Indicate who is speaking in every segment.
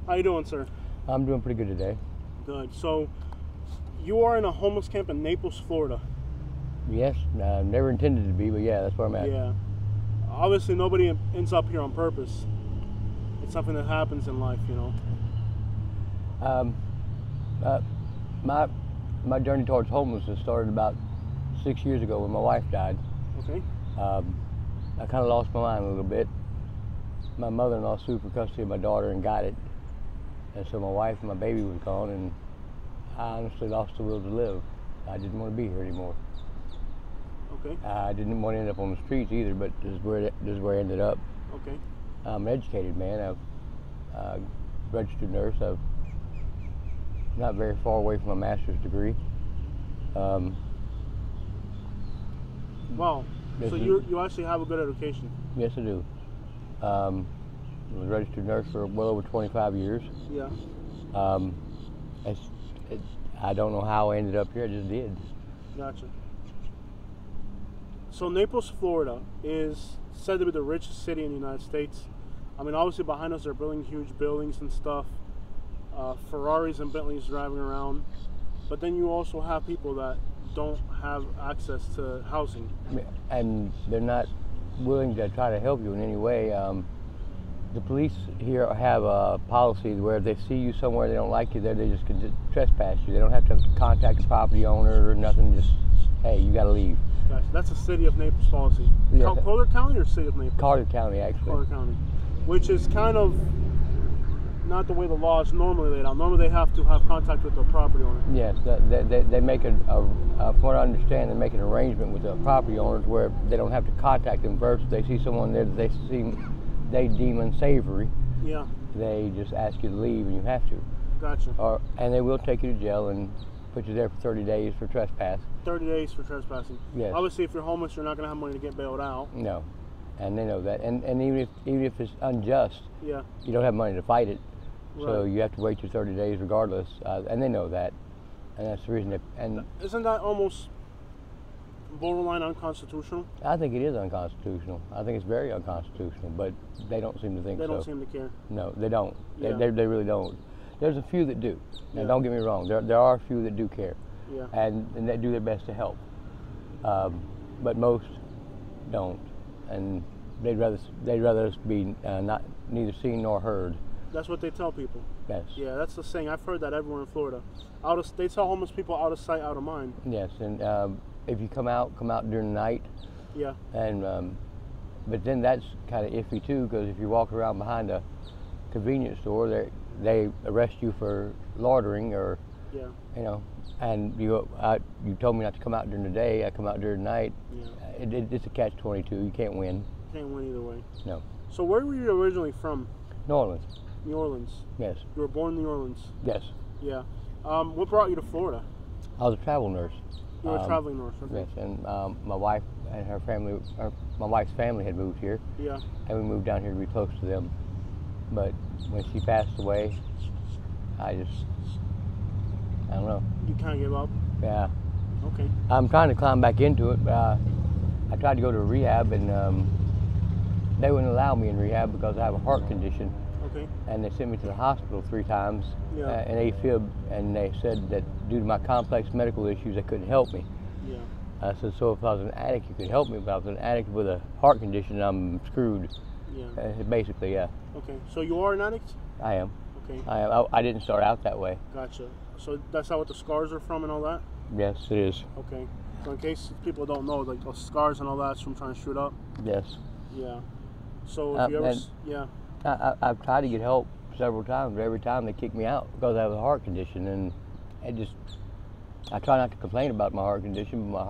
Speaker 1: How you doing, sir?
Speaker 2: I'm doing pretty good today.
Speaker 1: Good. So, you are in a homeless camp in Naples, Florida.
Speaker 2: Yes, never intended to be, but yeah, that's where I'm at.
Speaker 1: Yeah. Obviously, nobody ends up here on purpose. It's something that happens in life, you know.
Speaker 2: My journey towards homelessness started about 6 years ago when my wife died.
Speaker 1: Okay.
Speaker 2: I kind of lost my mind a little bit. My mother-in-law sued for custody of my daughter and got it. And so my wife and my baby was gone, and I honestly lost the will to live. I didn't want to be here anymore.
Speaker 1: Okay.
Speaker 2: I didn't want to end up on the streets either, but this is where I ended up.
Speaker 1: Okay.
Speaker 2: I'm an educated man. I'm a registered nurse. I'm not very far away from my master's degree.
Speaker 1: Wow. So you actually have a good education.
Speaker 2: Yes, I do. I was a registered nurse for well over 25 years.
Speaker 1: Yeah.
Speaker 2: I don't know how I ended up here. I just did.
Speaker 1: Gotcha. So Naples, Florida is said to be the richest city in the United States. I mean, obviously behind us they're building huge buildings and stuff. Ferraris and Bentleys driving around. But then you also have people that don't have access to housing.
Speaker 2: And they're not willing to try to help you in any way. The police here have a policy where if they see you somewhere they don't like you there, they just can trespass you. They don't have to contact the property owner or nothing. Just, hey, you got to leave.
Speaker 1: Gotcha. That's a city of Naples policy.
Speaker 2: Yeah.
Speaker 1: Carter County or city of Naples?
Speaker 2: Carter County, actually.
Speaker 1: Carter County, which is kind of not the way the law is normally laid out. Normally they have to have contact with the property owner.
Speaker 2: Yes, they make from what I understand, they make an arrangement with the property owners where they don't have to contact them first. If they see someone there that they deem unsavory,
Speaker 1: yeah,
Speaker 2: they just ask you to leave and you have to.
Speaker 1: Gotcha.
Speaker 2: And they will take you to jail and put you there for 30 days for trespass.
Speaker 1: 30 days for trespassing.
Speaker 2: Yes.
Speaker 1: Obviously, if you're homeless, you're not going to have money to get bailed out.
Speaker 2: No, and they know that. And even if it's unjust,
Speaker 1: yeah,
Speaker 2: you don't have money to fight it.
Speaker 1: Right.
Speaker 2: So you have to wait your 30 days regardless, and they know that, and that's the reason.
Speaker 1: Isn't that almost borderline unconstitutional?
Speaker 2: I think it is unconstitutional. I think it's very unconstitutional, but they don't seem to think so.
Speaker 1: They don't seem to care.
Speaker 2: No, they don't.
Speaker 1: Yeah.
Speaker 2: They really don't. There's a few that do. Now,
Speaker 1: Yeah.
Speaker 2: don't get me wrong. There are a few that do care,
Speaker 1: Yeah.
Speaker 2: and they do their best to help. But most don't, and they'd rather us be neither seen nor heard.
Speaker 1: That's what they tell people.
Speaker 2: Yes.
Speaker 1: Yeah, that's the saying. I've heard that everywhere in Florida. They tell homeless people out of sight, out of mind.
Speaker 2: Yes, and if you come out during the night.
Speaker 1: Yeah.
Speaker 2: And but then that's kind of iffy too, because if you walk around behind a convenience store, they arrest you for loitering or,
Speaker 1: yeah,
Speaker 2: you know, and you told me not to come out during the day. I come out during the night.
Speaker 1: Yeah.
Speaker 2: It's a catch-22. You can't win.
Speaker 1: Can't win either way.
Speaker 2: No.
Speaker 1: So where were you originally from?
Speaker 2: New Orleans.
Speaker 1: New Orleans.
Speaker 2: Yes.
Speaker 1: You were born in New Orleans.
Speaker 2: Yes.
Speaker 1: Yeah. What brought you to Florida?
Speaker 2: I was a travel nurse.
Speaker 1: You were a traveling nurse. Okay.
Speaker 2: Yes, and my wife and her family, my wife's family had moved here.
Speaker 1: Yeah.
Speaker 2: And we moved down here to be close to them. But when she passed away, I don't know.
Speaker 1: You kind of gave up?
Speaker 2: Yeah.
Speaker 1: Okay.
Speaker 2: I'm trying to climb back into it, but I tried to go to rehab, and they wouldn't allow me in rehab because I have a heart condition.
Speaker 1: Okay.
Speaker 2: And they sent me to the hospital 3 times,
Speaker 1: Yeah.
Speaker 2: in AFib, and they said that due to my complex medical issues, they couldn't help me.
Speaker 1: Yeah.
Speaker 2: I said, so if I was an addict, you could help me, but if I was an addict with a heart condition, I'm screwed.
Speaker 1: Yeah.
Speaker 2: Basically, yeah.
Speaker 1: Okay. So you are an addict?
Speaker 2: I am.
Speaker 1: Okay.
Speaker 2: I am. I didn't start out that way.
Speaker 1: Gotcha. So that's how what the scars are from and all that?
Speaker 2: Yes, it is.
Speaker 1: Okay. So in case people don't know, like the scars and all that's from trying to shoot up?
Speaker 2: Yes.
Speaker 1: Yeah. So if you ever... Yeah.
Speaker 2: I've tried to get help several times, but every time they kick me out because I have a heart condition, and I try not to complain about my heart condition, but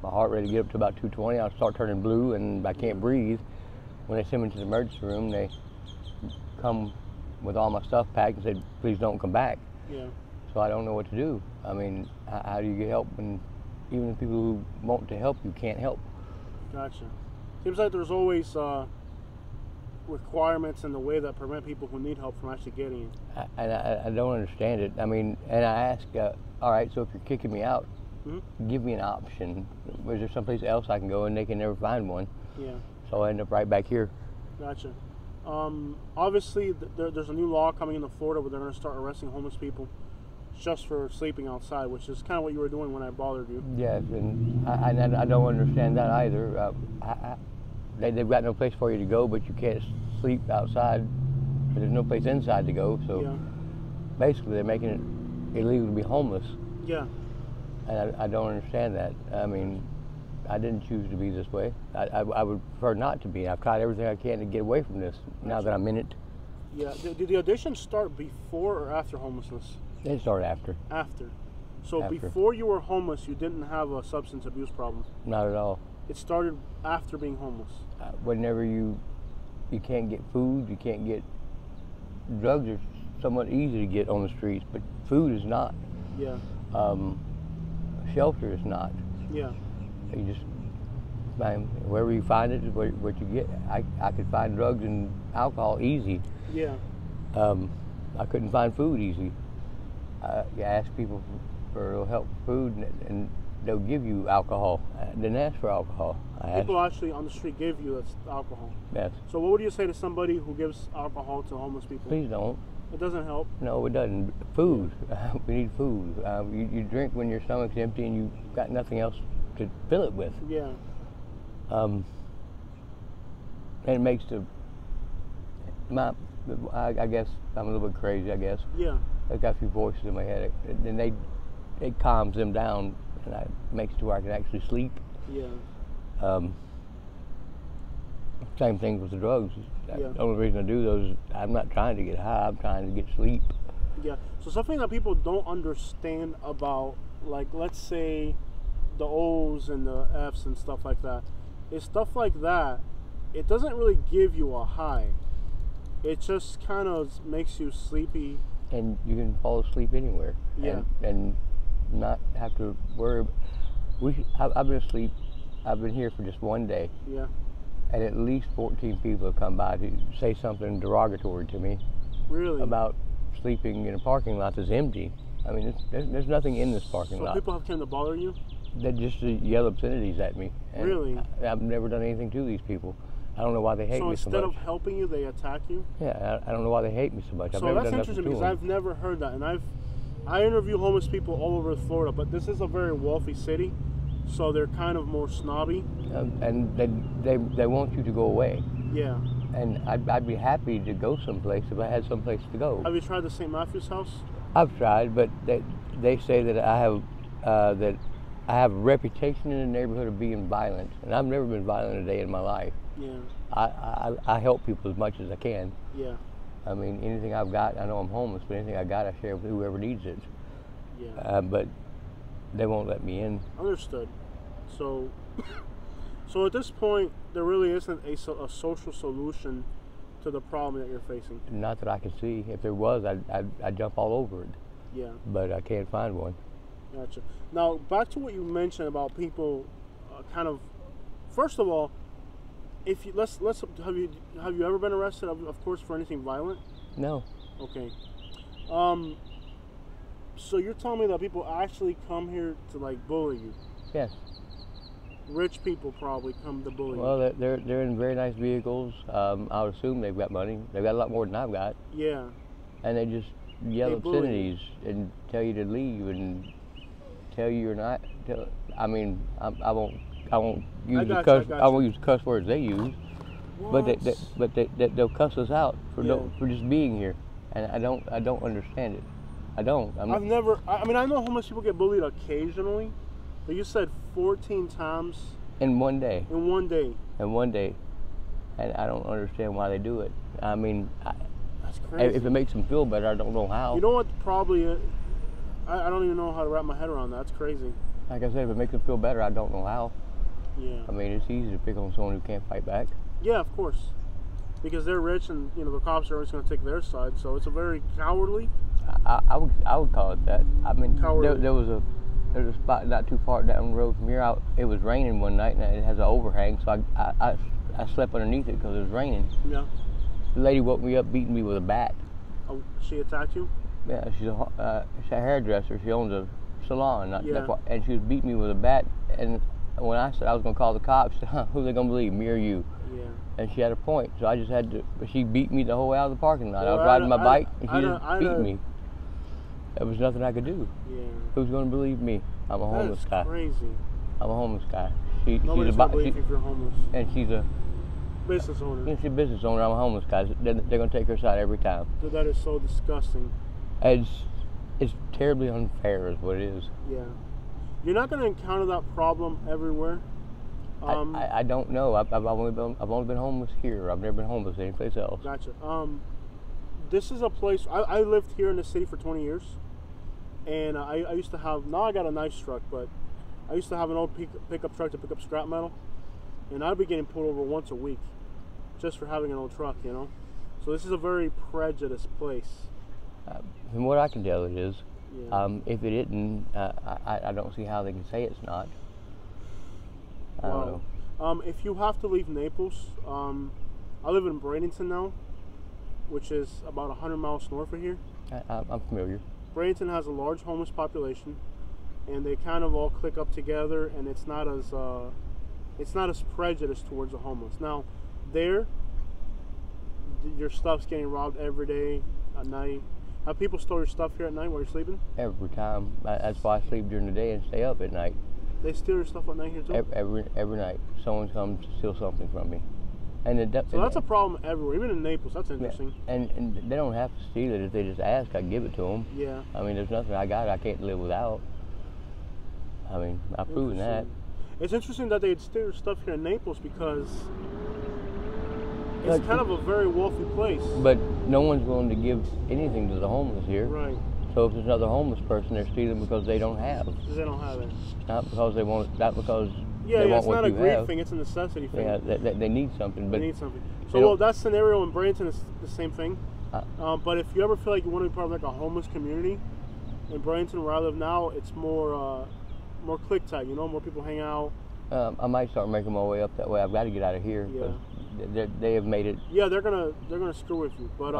Speaker 2: my heart rate to get up to about 220, I'll start turning blue and I can't breathe. When they send me to the emergency room, they come with all my stuff packed and say, please don't come back.
Speaker 1: Yeah.
Speaker 2: So I don't know what to do. I mean, how do you get help when even the people who want to help you can't help?
Speaker 1: Gotcha. Seems like there's always requirements in the way that prevent people who need help from actually getting it.
Speaker 2: I don't understand it. I mean, and I ask, all right, so if you're kicking me out, give me an option. Is there someplace else I can go? And they can never find one.
Speaker 1: Yeah.
Speaker 2: So I end up right back here.
Speaker 1: Gotcha. Obviously, there's a new law coming into Florida where they're going to start arresting homeless people just for sleeping outside, which is kind of what you were doing when I bothered you.
Speaker 2: Yes, and I don't understand that either. They've got no place for you to go, but you can't sleep outside. But there's no place inside to go, so
Speaker 1: Yeah.
Speaker 2: basically they're making it illegal to be homeless.
Speaker 1: Yeah.
Speaker 2: And I don't understand that. I mean, I didn't choose to be this way. I would prefer not to be. I've tried everything I can to get away from this. Now that I'm in it,
Speaker 1: Yeah. Did the audition start before or after homelessness?
Speaker 2: they start after.
Speaker 1: After. So
Speaker 2: After.
Speaker 1: before you were homeless, you didn't have a substance abuse problem.
Speaker 2: Not at all.
Speaker 1: It started after being homeless.
Speaker 2: Whenever you can't get food, you can't get drugs are somewhat easy to get on the streets, but food is not.
Speaker 1: Yeah.
Speaker 2: Shelter is not.
Speaker 1: Yeah.
Speaker 2: You just wherever you find it is what you get. I could find drugs and alcohol easy.
Speaker 1: Yeah.
Speaker 2: I couldn't find food easy. You ask people for a little help with food, and they'll give you alcohol. I didn't ask for alcohol.
Speaker 1: People actually on the street give you that's alcohol.
Speaker 2: Yes.
Speaker 1: So what would you say to somebody who gives alcohol to homeless people?
Speaker 2: Please don't.
Speaker 1: It doesn't help.
Speaker 2: No, it doesn't. Food. We need food. You drink when your stomach's empty and you've got nothing else to fill it with.
Speaker 1: Yeah.
Speaker 2: And it makes I guess I'm a little bit crazy, I guess.
Speaker 1: Yeah.
Speaker 2: I've got a few voices in my head, and it calms them down, and it makes it to where I can actually sleep.
Speaker 1: Yeah.
Speaker 2: Same thing with the drugs.
Speaker 1: Yeah.
Speaker 2: The only reason I do those is I'm not trying to get high, I'm trying to get sleep.
Speaker 1: Yeah. So something that people don't understand about, like, let's say the O's and the F's and stuff like that, is stuff like that, it doesn't really give you a high. It just kind of makes you sleepy.
Speaker 2: And you can fall asleep anywhere.
Speaker 1: Yeah.
Speaker 2: And not have to worry. I've been asleep. I've been here for just one day.
Speaker 1: Yeah.
Speaker 2: And at least 14 people have come by to say something derogatory to me.
Speaker 1: Really?
Speaker 2: About sleeping in a parking lot that's empty. I mean, there's nothing in this parking lot.
Speaker 1: So people have come to bother you?
Speaker 2: They just yell obscenities at me. And
Speaker 1: Really?
Speaker 2: I've never done anything to these people. I don't know why they hate me so much.
Speaker 1: So instead of helping you, they attack you?
Speaker 2: Yeah, I don't know why they hate me so much. I've
Speaker 1: So
Speaker 2: never
Speaker 1: that's
Speaker 2: done
Speaker 1: interesting
Speaker 2: nothing to
Speaker 1: because
Speaker 2: them.
Speaker 1: I've never heard that, and I interview homeless people all over Florida, but this is a very wealthy city, so they're kind of more snobby.
Speaker 2: And they want you to go away.
Speaker 1: Yeah.
Speaker 2: And I'd be happy to go someplace if I had someplace to go.
Speaker 1: Have you tried the St. Matthew's house?
Speaker 2: I've tried, but they say that I have a reputation in the neighborhood of being violent, and I've never been violent a day in my life.
Speaker 1: Yeah.
Speaker 2: I help people as much as I can.
Speaker 1: Yeah.
Speaker 2: I mean, anything I've got, I know I'm homeless, but anything I got, I share with whoever needs it.
Speaker 1: Yeah.
Speaker 2: But they won't let me in.
Speaker 1: Understood. So at this point, there really isn't a social solution to the problem that you're facing.
Speaker 2: Not that I can see. If there was, I'd jump all over it.
Speaker 1: Yeah.
Speaker 2: But I can't find one.
Speaker 1: Gotcha. Now, back to what you mentioned about people kind of, first of all, if you let's have you ever been arrested, of course, for anything violent?
Speaker 2: No.
Speaker 1: Okay. So you're telling me that people actually come here to like bully you?
Speaker 2: Yes.
Speaker 1: Rich people probably come to bully you.
Speaker 2: Well, they're in very nice vehicles. I would assume they've got money. They've got a lot more than I've got.
Speaker 1: Yeah.
Speaker 2: And they just yell
Speaker 1: They bully you.
Speaker 2: obscenities and tell you to leave and tell you you're not. I mean, I won't use the cuss. I won't use the cuss words they use.
Speaker 1: What?
Speaker 2: But they'll cuss us out for
Speaker 1: Yeah.
Speaker 2: for just being here, and I don't understand it. I don't.
Speaker 1: I mean, I know homeless people get bullied occasionally, but you said 14 times
Speaker 2: in one day.
Speaker 1: in one day.
Speaker 2: In one day, and I don't understand why they do it. I mean,
Speaker 1: That's crazy.
Speaker 2: if it makes them feel better, I don't know how.
Speaker 1: You know what? Probably, I don't even know how to wrap my head around that. That's crazy.
Speaker 2: Like I said, if it makes them feel better, I don't know how.
Speaker 1: Yeah.
Speaker 2: I mean, it's easy to pick on someone who can't fight back.
Speaker 1: Yeah, of course. Because they're rich, and the cops are always going to take their side. So it's a very cowardly.
Speaker 2: I would call it that. I mean,
Speaker 1: Cowardly.
Speaker 2: there was a spot not too far down the road from here. It was raining one night, and it has an overhang, so I slept underneath it because it was raining.
Speaker 1: Yeah.
Speaker 2: The lady woke me up, beating me with a bat.
Speaker 1: Oh, she attacked you?
Speaker 2: Yeah, she's a hairdresser. She owns a salon,
Speaker 1: Yeah.
Speaker 2: and she was beating me with a bat. And when I said I was going to call the cops, who are they going to believe, me or you?
Speaker 1: Yeah.
Speaker 2: And she had a point, so I just had to. She beat me the whole way out of the parking lot. I
Speaker 1: Well,
Speaker 2: was riding my bike, and she just beat me. There was nothing I could do.
Speaker 1: Yeah.
Speaker 2: Who's going to believe me? I'm a homeless guy.
Speaker 1: That's crazy.
Speaker 2: I'm a homeless guy.
Speaker 1: Nobody's going to believe you if you're homeless.
Speaker 2: And she's a
Speaker 1: business owner.
Speaker 2: Yeah, she's a business owner. I'm a homeless guy. They're going to take her side every time.
Speaker 1: Dude, that is so disgusting.
Speaker 2: It's terribly unfair is what it is.
Speaker 1: Yeah. You're not going to encounter that problem everywhere.
Speaker 2: I don't know. I've only been homeless here. I've never been homeless anyplace else.
Speaker 1: Gotcha. This is a place. I lived here in the city for 20 years, and I used to have. Now I got a nice truck, but I used to have an old pickup truck to pick up scrap metal, and I'd be getting pulled over once a week, just for having an old truck, you know. So this is a very prejudiced place.
Speaker 2: From what I can tell, it is.
Speaker 1: Yeah.
Speaker 2: If it isn't, I don't see how they can say it's not. I don't know.
Speaker 1: If you have to leave Naples, I live in Bradenton now, which is about 100 miles north of here.
Speaker 2: I'm familiar.
Speaker 1: Bradenton has a large homeless population, and they kind of all click up together, and it's not as prejudiced towards the homeless. Now, there, your stuff's getting robbed every day at night. Have people stole your stuff here at night while you're sleeping?
Speaker 2: Every time. That's why I sleep during the day and stay up at night.
Speaker 1: They steal your stuff at night here too?
Speaker 2: Every night. Someone comes to steal something from me.
Speaker 1: So that's a problem everywhere, even in Naples. That's interesting.
Speaker 2: Yeah, and they don't have to steal it. If they just ask, I give it to them.
Speaker 1: Yeah.
Speaker 2: I mean, there's nothing I got I can't live without. I mean, I've proven that.
Speaker 1: It's interesting that they'd steal your stuff here in Naples because it's kind of a very wealthy place.
Speaker 2: But no one's willing to give anything to the homeless here.
Speaker 1: Right.
Speaker 2: So if there's another homeless person, they're stealing because they don't have.
Speaker 1: Because they don't have it.
Speaker 2: Not because they want. Not because.
Speaker 1: Yeah,
Speaker 2: they want
Speaker 1: it's
Speaker 2: what
Speaker 1: not a
Speaker 2: you
Speaker 1: greed
Speaker 2: have.
Speaker 1: thing; it's a necessity thing.
Speaker 2: Yeah, they need something. But
Speaker 1: they need something. So, well, that scenario in Bradenton is the same thing. But if you ever feel like you want to be part of like a homeless community, in Bradenton, where I live now, it's more click tight. You know, more people hang out.
Speaker 2: I might start making my way up that way. I've got to get out of here because they have made it.
Speaker 1: Yeah, they're gonna screw with you. But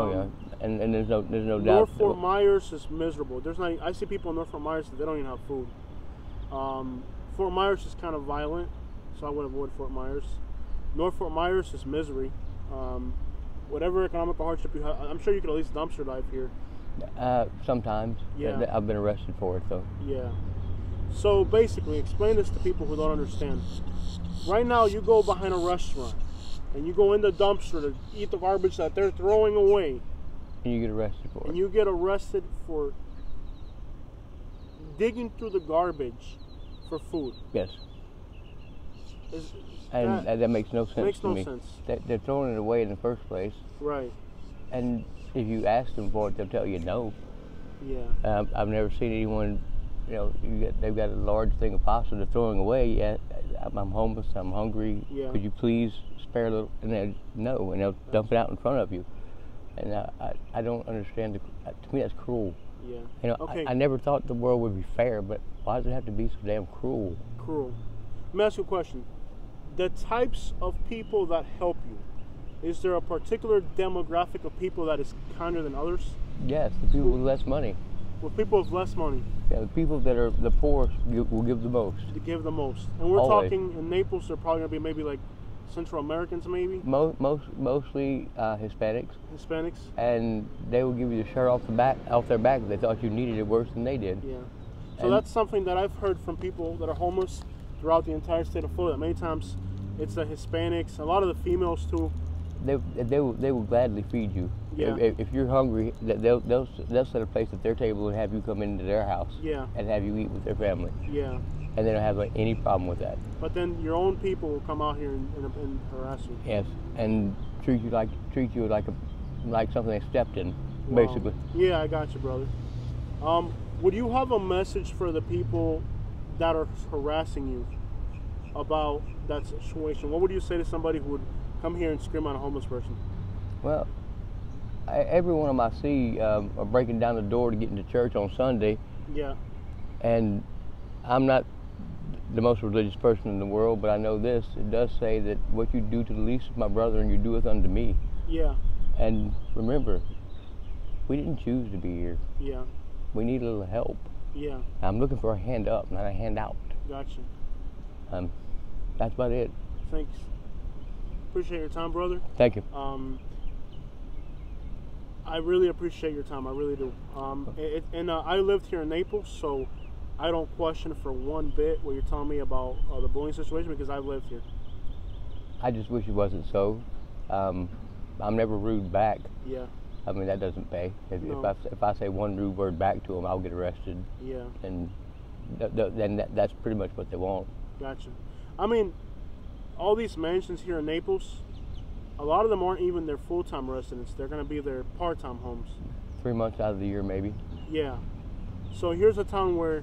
Speaker 2: and there's no doubt.
Speaker 1: North Fort Myers is miserable. There's not. I see people in North Fort Myers that they don't even have food. Fort Myers is kind of violent, so I would avoid Fort Myers. North Fort Myers is misery. Whatever economic hardship you have, I'm sure you could at least dumpster dive here.
Speaker 2: Sometimes.
Speaker 1: Yeah.
Speaker 2: I've been arrested for it though.
Speaker 1: Yeah. So basically, explain this to people who don't understand. Right now, you go behind a restaurant, and you go in the dumpster to eat the garbage that they're throwing away.
Speaker 2: And you get arrested for it.
Speaker 1: And you get arrested for digging through the garbage for food.
Speaker 2: Yes. That makes no sense to me.
Speaker 1: Makes no sense.
Speaker 2: They're throwing it away in the first place.
Speaker 1: Right.
Speaker 2: And if you ask them for it, they'll tell you no.
Speaker 1: Yeah.
Speaker 2: I've never seen anyone, they've got a large thing of pasta they're throwing away. Yeah, I'm homeless, I'm hungry.
Speaker 1: Yeah.
Speaker 2: Could you please spare a little? And they'll no, and they'll dump it out in front of you. And I don't understand. To me, that's cruel.
Speaker 1: Yeah.
Speaker 2: I never thought the world would be fair, but why does it have to be so damn cruel?
Speaker 1: Cruel. Let me ask you a question. The types of people that help you, is there a particular demographic of people that is kinder than others?
Speaker 2: Yes, the people with less money.
Speaker 1: With people with less money.
Speaker 2: Yeah, the people that are the poorest will give the most.
Speaker 1: To give the most. And we're
Speaker 2: Always.
Speaker 1: talking in Naples, they're probably going to be maybe like Central Americans maybe?
Speaker 2: Mostly Hispanics.
Speaker 1: Hispanics?
Speaker 2: And they will give you the shirt off their back if they thought you needed it worse than they did.
Speaker 1: Yeah. So that's something that I've heard from people that are homeless throughout the entire state of Florida. Many times it's the Hispanics, a lot of the females too.
Speaker 2: They will gladly feed you.
Speaker 1: Yeah.
Speaker 2: If you're hungry, they'll set a place at their table and have you come into their house.
Speaker 1: Yeah.
Speaker 2: And have you eat with their family.
Speaker 1: Yeah.
Speaker 2: And they don't have any problem with that.
Speaker 1: But then your own people will come out here and harass you.
Speaker 2: Yes, and treat you like something they stepped in, basically.
Speaker 1: Yeah, I got you, brother. Would you have a message for the people that are harassing you about that situation? What would you say to somebody who would come here and scream at a homeless person?
Speaker 2: Well, every one of them I see are breaking down the door to get into church on Sunday.
Speaker 1: Yeah.
Speaker 2: And I'm not the most religious person in the world, but I know this. It does say that what you do to the least of my brethren, you do it unto me.
Speaker 1: Yeah.
Speaker 2: And remember, we didn't choose to be here.
Speaker 1: Yeah.
Speaker 2: We need a little help.
Speaker 1: Yeah.
Speaker 2: I'm looking for a hand up, not a hand out.
Speaker 1: Gotcha.
Speaker 2: That's about it.
Speaker 1: Thanks. Appreciate your time, brother.
Speaker 2: Thank you.
Speaker 1: I really appreciate your time. I really do. I lived here in Naples, so I don't question for one bit what you're telling me about the bullying situation because I've lived here.
Speaker 2: I just wish it wasn't so. I'm never rude back.
Speaker 1: Yeah.
Speaker 2: I mean, that doesn't pay.
Speaker 1: No.
Speaker 2: If I say one rude word back to them, I'll get arrested.
Speaker 1: Yeah.
Speaker 2: And then that's pretty much what they want.
Speaker 1: Gotcha. I mean, all these mansions here in Naples, a lot of them aren't even their full-time residents. They're going to be their part-time homes.
Speaker 2: 3 months out of the year, maybe.
Speaker 1: Yeah. So here's a town where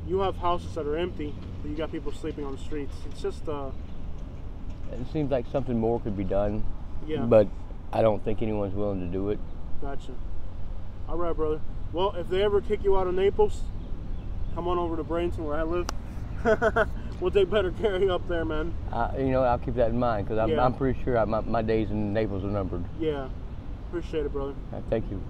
Speaker 1: you have houses that are empty, but you got people sleeping on the streets. It's just
Speaker 2: It seems like something more could be done.
Speaker 1: Yeah.
Speaker 2: But I don't think anyone's willing to do it.
Speaker 1: Gotcha. All right, brother. Well, if they ever kick you out of Naples, come on over to Bradenton where I live. We'll take better care of you up there, man.
Speaker 2: I'll keep that in mind because I'm pretty sure my days in Naples are numbered.
Speaker 1: Yeah. Appreciate it, brother.
Speaker 2: Thank you.